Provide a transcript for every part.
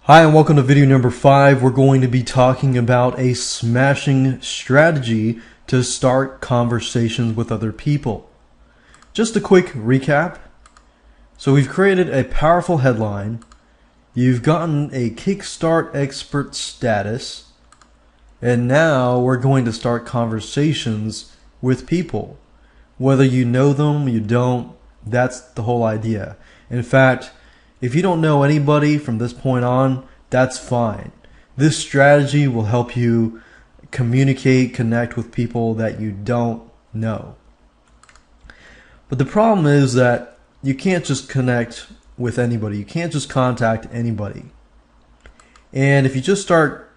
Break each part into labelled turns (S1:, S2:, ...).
S1: Hi and welcome to video number 5. We're going to be talking about a smashing strategy to start conversations with other people. Just a quick recap. So we've created a powerful headline. You've gotten a Kickstart expert status. And now we're going to start conversations with people. Whether you know them, you don't, that's the whole idea. In fact, if you don't know anybody from this point on, that's fine. This strategy will help you communicate, connect with people that you don't know. But the problem is that you can't just connect with anybody. You can't just contact anybody. And if you just start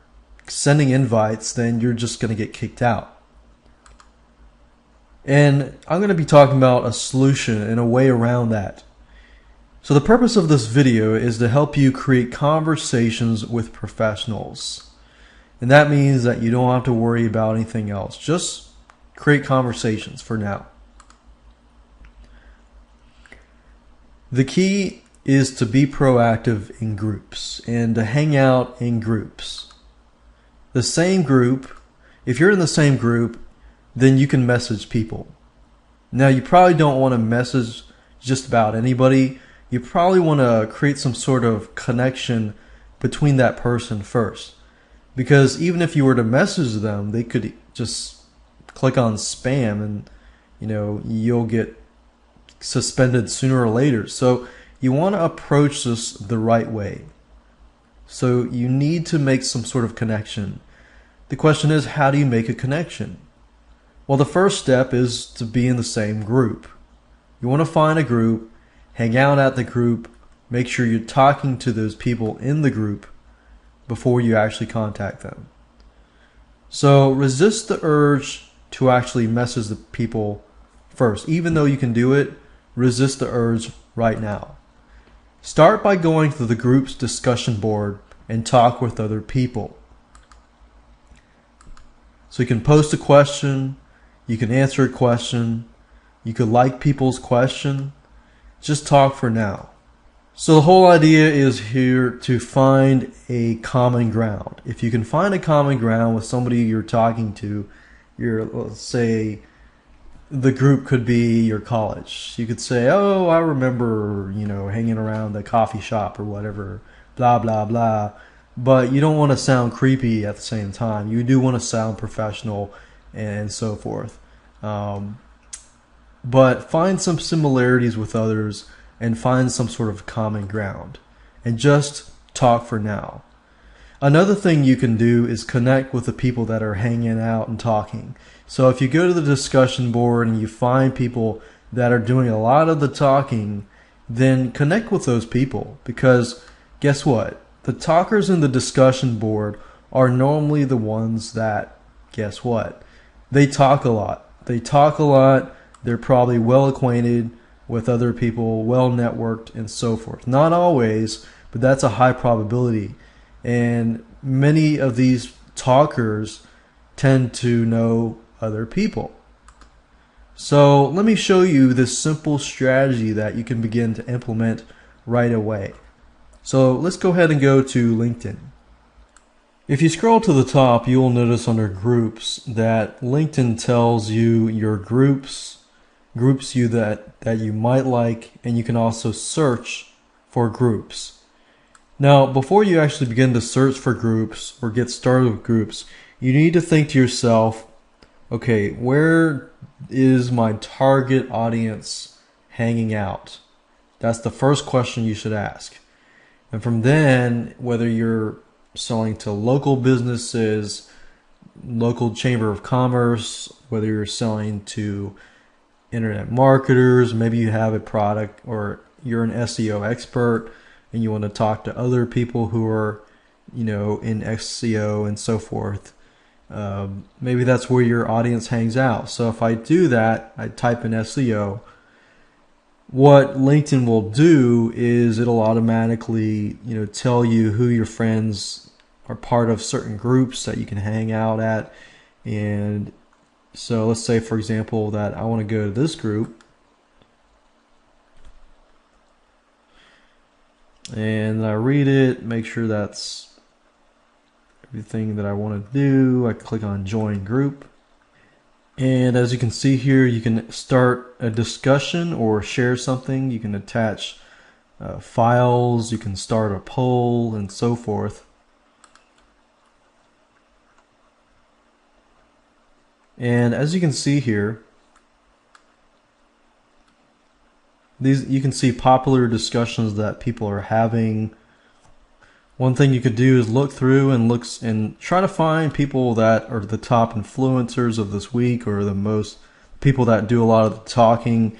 S1: sending invites, then you're just going to get kicked out. And I'm going to be talking about a solution and a way around that. So the purpose of this video is to help you create conversations with professionals. And that means that you don't have to worry about anything else. Just create conversations for now. The key is to be proactive in groups and to hang out in groups. The same group, if you're in the same group, then you can message people. Now you probably don't want to message just about anybody. You probably want to create some sort of connection between that person first. Because even if you were to message them, they could just click on spam and you'll get suspended sooner or later. So you want to approach this the right way. So you need to make some sort of connection. The question is, how do you make a connection? Well, the first step is to be in the same group. You want to find a group, hang out at the group, make sure you're talking to those people in the group before you actually contact them. So resist the urge to actually message the people first. Even though you can do it, resist the urge right now. Start by going to the group's discussion board and talk with other people. So you can post a question, you can answer a question, you could like people's question. Just talk for now. So the whole idea is here to find a common ground. If you can find a common ground with somebody you're talking to, let's say the group could be your college. You could say, oh, I remember, hanging around the coffee shop or whatever, blah, blah, blah. But you don't want to sound creepy at the same time. You do want to sound professional and so forth. But find some similarities with others and find some sort of common ground. And just talk for now. Another thing you can do is connect with the people that are hanging out and talking. So if you go to the discussion board and you find people that are doing a lot of the talking, then connect with those people. Because guess what? The talkers in the discussion board are normally the ones that, guess what? They talk a lot. They talk a lot. They're probably well acquainted with other people, well networked, and so forth. Not always, but that's a high probability. And many of these talkers tend to know other people. So let me show you this simple strategy that you can begin to implement right away. So let's go ahead and go to LinkedIn. If you scroll to the top, you will notice under groups that LinkedIn tells you your groups you that you might like, and you can also search for groups. Now, before you actually begin to search for groups or get started with groups, you need to think to yourself, okay, where is my target audience hanging out? That's the first question you should ask. And from then, whether you're selling to local businesses, local chamber of commerce, whether you're selling to internet marketers, maybe you have a product or you're an SEO expert and you want to talk to other people who are, in SEO and so forth. Maybe that's where your audience hangs out. So if I do that, I type in SEO, what LinkedIn will do is it'll automatically, tell you who your friends are part of certain groups that you can hang out at. And so let's say, for example, that I want to go to this group. and I read it, make sure that's everything that I want to do. I click on join group. And as you can see here, you can start a discussion or share something. You can attach files, you can start a poll, and so forth. And as you can see here, you can see popular discussions that people are having. One thing you could do is look through and try to find people that are the top influencers of this week, or the most people that do a lot of the talking,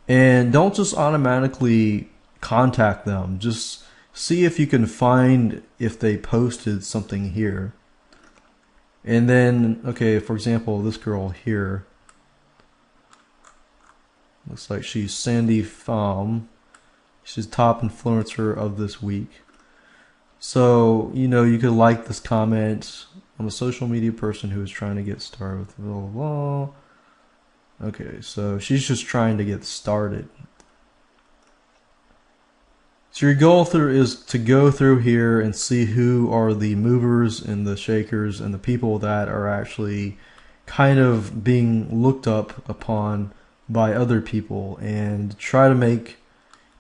S1: and don't just automatically contact them. Just see if you can find if they posted something here. And then, okay, for example, this girl here, looks like she's Sandy Pham. She's top influencer of this week. So, you know, you could like this comment. I'm a social media person who is trying to get started with blah, blah, blah. Okay, so she's just trying to get started. So your goal is to go through here and see who are the movers and the shakers and the people that are actually kind of being looked up upon by other people, and try to make,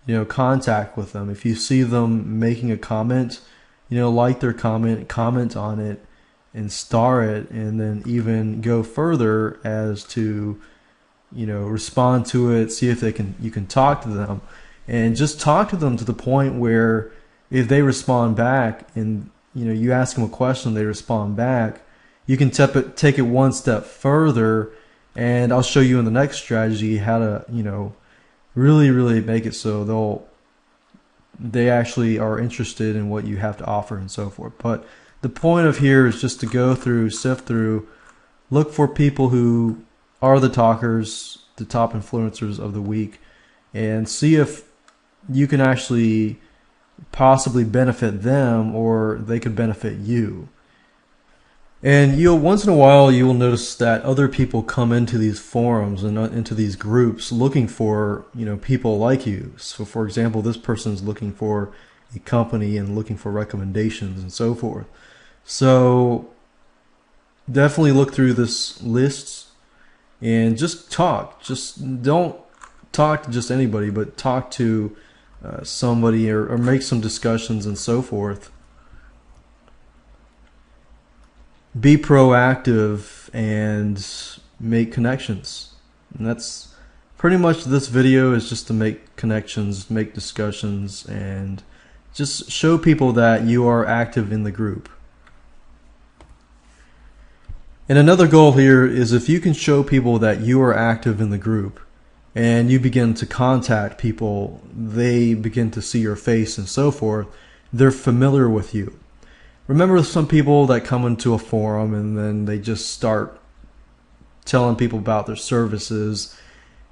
S1: you know, contact with them. If you see them making a comment, you know, like their comment on it, and star it, and then even go further as to, you know, respond to it, see if you can talk to them, and just talk to them to the point where if they respond back and, you know, you ask them a question, they respond back, you can take it one step further. And I'll show you in the next strategy how to, you know, really make it so they actually are interested in what you have to offer and so forth. But the point of here is just to go through, sift through, look for people who are the talkers, the top influencers of the week, and see if you can actually possibly benefit them, or they could benefit you. And once in a while you will notice that other people come into these forums and into these groups looking for, you know, people like you. So for example, this person is looking for a company and looking for recommendations and so forth. So definitely look through this list and just talk. Just don't talk to just anybody, but talk to somebody, or make some discussions and so forth. Be proactive and make connections. And that's pretty much this video, is just to make connections, make discussions, and just show people that you are active in the group. And another goal here is, if you can show people that you are active in the group and you begin to contact people, they begin to see your face and so forth, they're familiar with you. Remember some people that come into a forum and then they just start telling people about their services,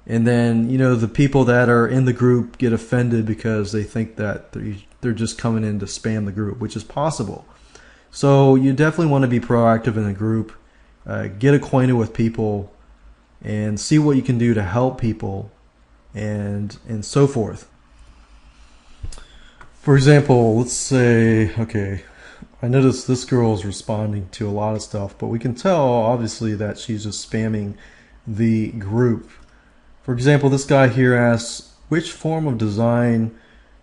S1: and then, you know, the people that are in the group get offended because they think that they're just coming in to spam the group, which is possible. So you definitely want to be proactive in the group, get acquainted with people, and see what you can do to help people, and so forth. For example, let's say, okay, I noticed this girl is responding to a lot of stuff, but we can tell obviously that she's just spamming the group. For example, this guy here asks, which form of design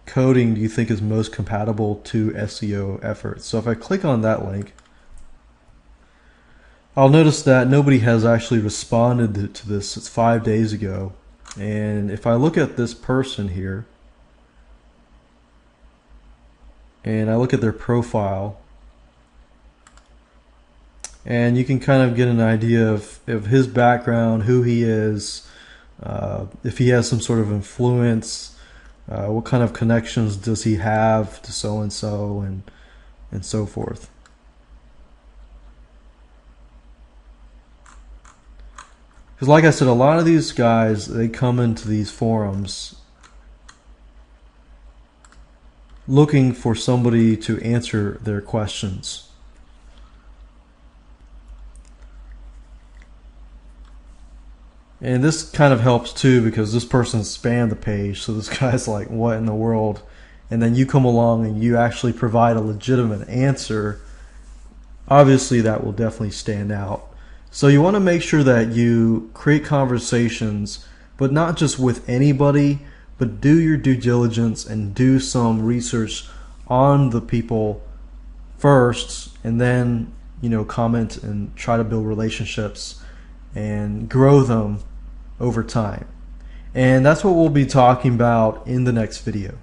S1: coding do you think is most compatible to SEO efforts? So if I click on that link, I'll notice that nobody has actually responded to this. It's 5 days ago. And if I look at this person here, and I look at their profile, and you can kind of get an idea of his background, who he is, if he has some sort of influence, what kind of connections does he have to so-and-so, and so forth. Because like I said, a lot of these guys, they come into these forums looking for somebody to answer their questions. And this kind of helps too, because this person spammed the page, so this guy's like, what in the world and then you come along and you actually provide a legitimate answer, obviously that will definitely stand out. So you want to make sure that you create conversations, but not just with anybody, but do your due diligence and do some research on the people first, and then comment and try to build relationships and grow them over time. And that's what we'll be talking about in the next video.